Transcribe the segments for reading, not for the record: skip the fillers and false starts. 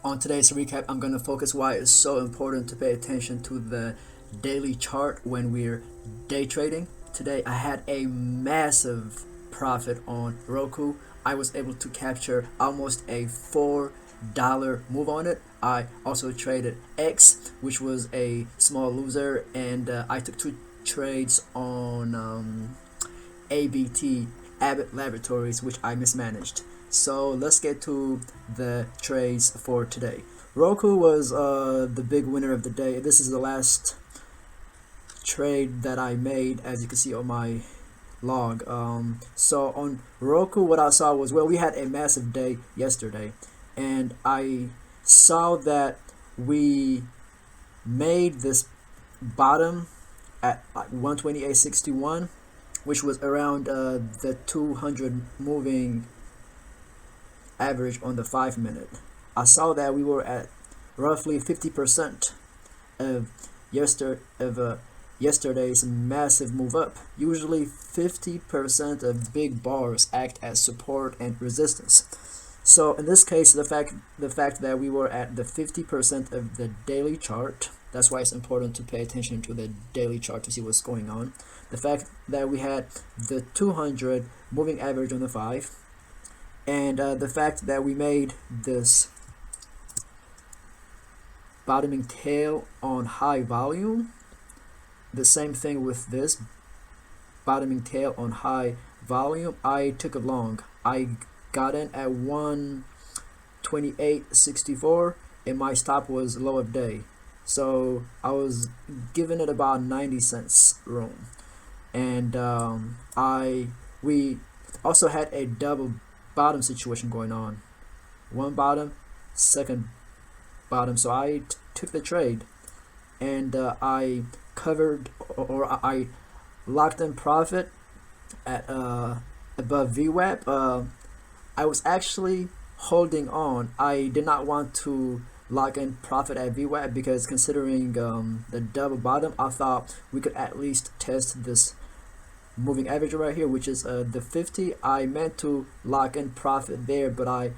On today's recap, I'm going to focus why it's so important to pay attention to the daily chart when we're day trading. Today, I had a massive profit on Roku. I was able to capture almost a $4 move on it. I also traded X, which was a small loser, and I took two trades on ABT, Abbott Laboratories, which I mismanaged. So let's get to the trades for today. Roku was the big winner of the day. This is the last trade that I made, as you can see on my log. So on Roku, what I saw was, well, we had a massive day yesterday, and I saw that we made this bottom at like 128.61, which was around the 200 moving average on the 5 minute. I saw that we were at roughly 50% of yesterday's massive move up. Usually 50% of big bars act as support and resistance. So in this case, the fact that we were at the 50% of the daily chart, that's why it's important to pay attention to the daily chart to see what's going on. The fact that we had the 200 moving average on the 5, and the fact that we made this bottoming tail on high volume. The same thing with this bottoming tail on high volume. I took a long. I got in at 128.64, and my stop was low of day. So I was giving it about 90 cents room. And we also had a double bottom situation going on. One bottom, second bottom. So I took the trade, and I covered, or I locked in profit at above VWAP. I was actually holding on. I did not want to lock in profit at VWAP because considering the double bottom, I thought we could at least test this moving average right here, which is the 50. I meant to lock in profit there, but I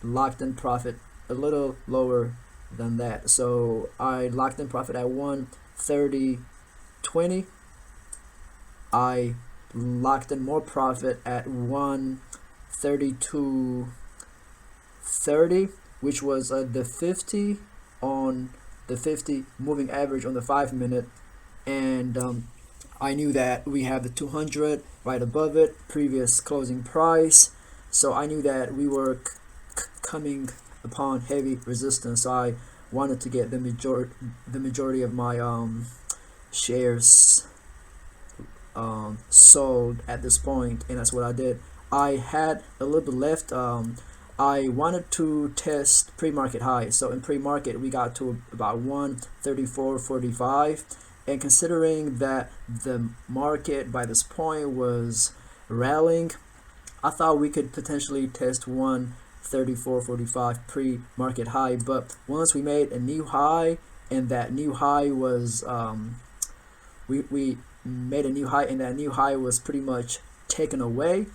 locked in profit a little lower than that. So I locked in profit at 130.20. I locked in more profit at 132.30, which was the 50 on the 50 moving average on the 5 minute, and I knew that we have the 200 right above it, previous closing price, so I knew that we were coming upon heavy resistance. So I wanted to get the majority of my shares sold at this point, and that's what I did. I had a little bit left. I wanted to test pre-market high. So in pre-market, we got to about 134.45. And considering that the market by this point was rallying, I thought we could potentially test 134.45 pre-market high. But once we made a new high, and that new high was we made a new high, and that new high was pretty much taken away,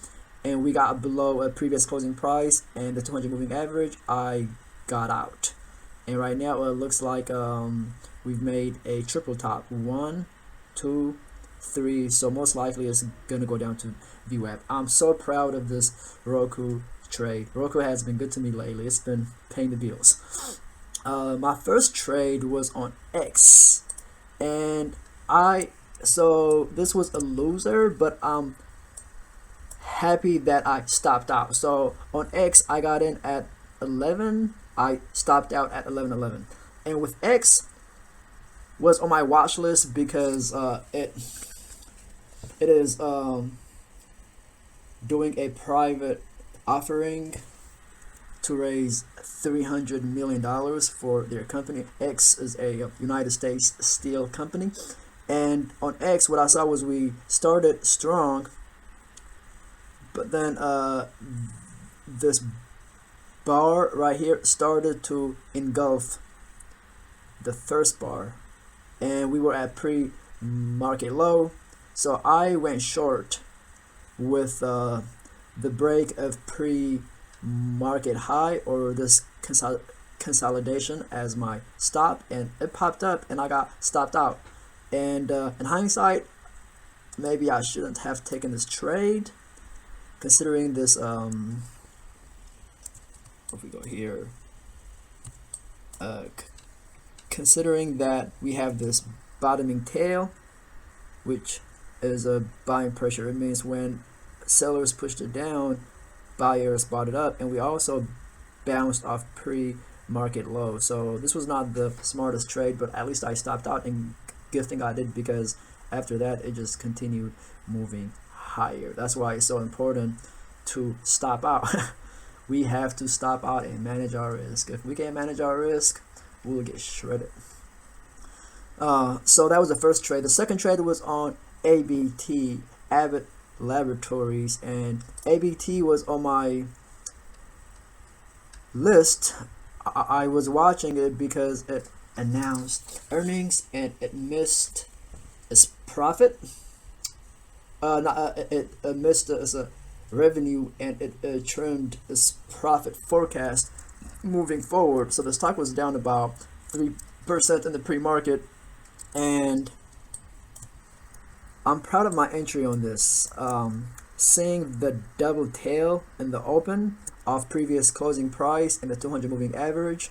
and we got below a previous closing price and the 200 moving average, I got out. And right now it looks like we've made a triple top. 1, 2, 3. So most likely it's gonna go down to VWAP. I'm so proud of this Roku trade. Roku has been good to me lately. It's been paying the bills. My first trade was on X, and so this was a loser, but I'm happy that I stopped out. So on X, I got in at 11. I stopped out at 11.11, and with X was on my watch list because it is doing a private offering to raise $300 million for their company. X is a United States steel company, and on X, what I saw was we started strong, but then this bar right here started to engulf the first bar, and we were at pre-market low, so I went short with the break of pre-market high, or this consolidation as my stop, and it popped up and I got stopped out. And in hindsight, maybe I shouldn't have taken this trade, considering this if we go here, considering that we have this bottoming tail, which is a buying pressure. It means when sellers pushed it down, buyers bought it up, and we also bounced off pre-market low. So this was not the smartest trade, but at least I stopped out, and good thing I did, because after that it just continued moving higher. That's why it's so important to stop out. We have to stop out and manage our risk. If we can't manage our risk, we'll get shredded. So that was the first trade. The second trade was on ABT, Abbott Laboratories, and ABT was on my list. I was watching it because it announced earnings and it missed its profit. It missed its revenue, and it trimmed its profit forecast moving forward. So the stock was down about 3% in the pre-market, and I'm proud of my entry on this. Seeing the double tail in the open of previous closing price and the 200 moving average,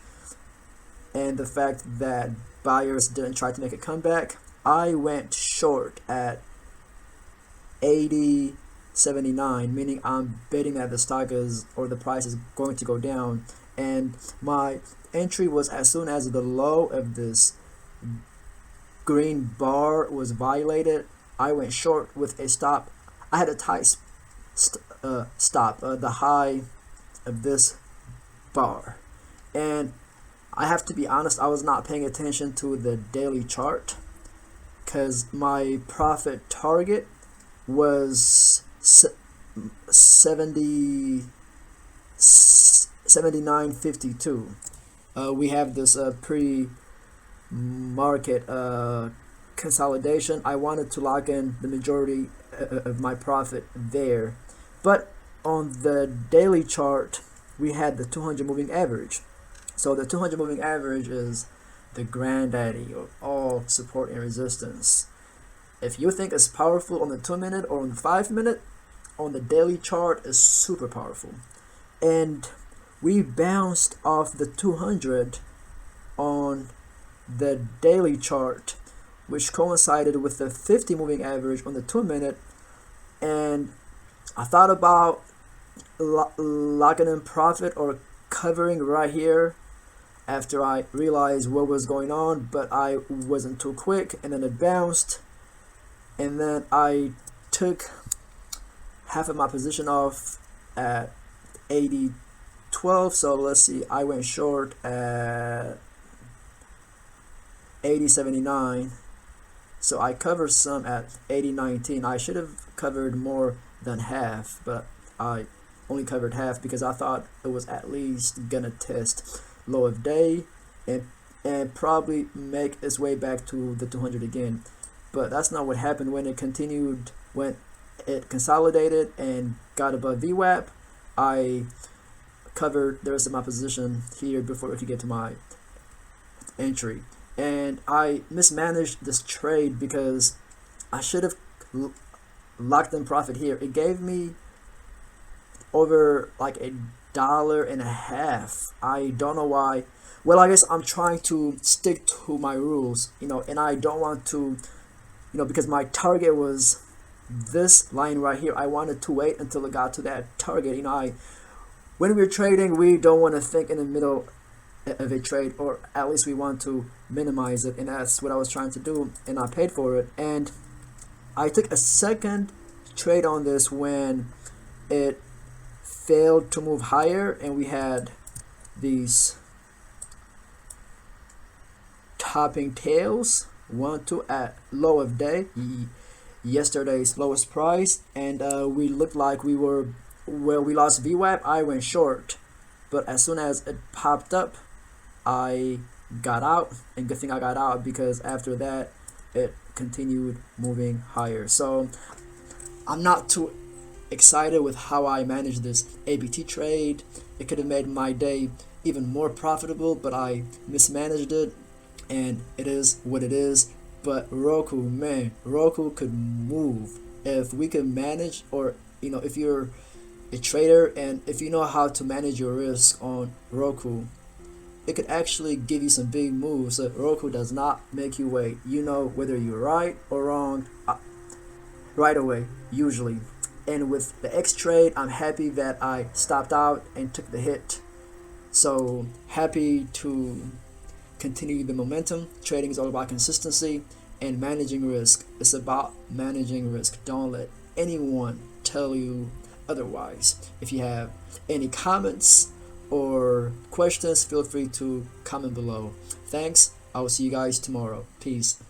and the fact that buyers didn't try to make a comeback, I went short at 80.79, meaning I'm betting that the stock is, or the price is going to go down. And my entry was as soon as the low of this green bar was violated, I went short with a stop. I had a tight stop, the high of this bar. And I have to be honest, I was not paying attention to the daily chart, because my profit target was 79.52. We have this pre-market consolidation. I wanted to lock in the majority of my profit there, but on the daily chart we had the 200 moving average. So the 200 moving average is the granddaddy of all support and resistance. If you think it's powerful on the 2-minute or on the 5-minute, on the daily chart is super powerful. And we bounced off the 200 on the daily chart, which coincided with the 50 moving average on the 2-minute. And I thought about locking in profit or covering right here after I realized what was going on, but I wasn't too quick, and then it bounced, and then I took half of my position off at 80.12. So let's see, I went short at 80.79, so I covered some at 80.19. I should have covered more than half, but I only covered half because I thought it was at least gonna test low of day and probably make its way back to the 200 again. But that's not what happened. When it continued, when it consolidated and got above VWAP, I covered the rest of my position here before it could get to my entry. And I mismanaged this trade because I should have locked in profit here. It gave me over like $1.50. I don't know why. Well, I guess I'm trying to stick to my rules, and I don't want to, because my target was this line right here. I wanted to wait until it got to that target. When we're trading, we don't want to think in the middle of a trade, or at least we want to minimize it, and that's what I was trying to do, and I paid for it. And I took a second trade on this when it failed to move higher, and we had these topping tails, 1-2 at low of day, yesterday's lowest price, and we looked like we lost VWAP. I went short, but as soon as it popped up, I got out, and good thing I got out, because after that it continued moving higher. So I'm not too excited with how I managed this ABT trade. It could have made my day even more profitable, but I mismanaged it, and it is what it is. But Roku, man, Roku could move. If we could manage, or if you're a trader and if you know how to manage your risk on Roku, it could actually give you some big moves. Roku does not make you wait. You know whether you're right or wrong right away, usually. And with the X trade, I'm happy that I stopped out and took the hit. So happy to continue the momentum. Trading is all about consistency and managing risk. It's about managing risk. Don't let anyone tell you otherwise. If you have any comments or questions, feel free to comment below. Thanks. I will see you guys tomorrow. Peace.